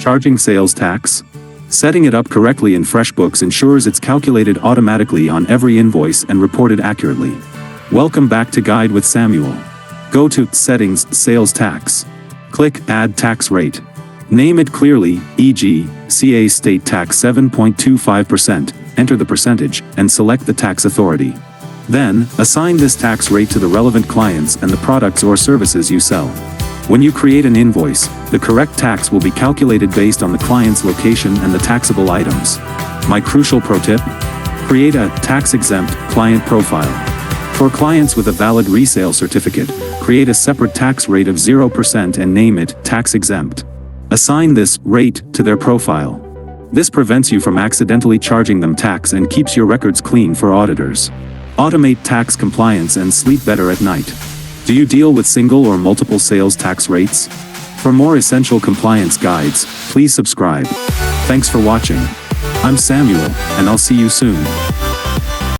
Charging sales tax? Setting it up correctly in FreshBooks ensures it's calculated automatically on every invoice and reported accurately. Welcome back to Guide with Samuel. Go to Settings, Sales Tax. Click Add Tax Rate. Name it clearly, e.g., CA State Tax 7.25%, enter the percentage, and select the tax authority. Then, assign this tax rate to the relevant clients and the products or services you sell. When you create an invoice, the correct tax will be calculated based on the client's location and the taxable items. My crucial pro tip? Create a tax-exempt client profile. For clients with a valid resale certificate, create a separate tax rate of 0% and name it tax-exempt. Assign this rate to their profile. This prevents you from accidentally charging them tax and keeps your records clean for auditors. Automate tax compliance and sleep better at night. Do you deal with single or multiple sales tax rates? For more essential compliance guides, please subscribe. Thanks for watching. I'm Samuel, and I'll see you soon.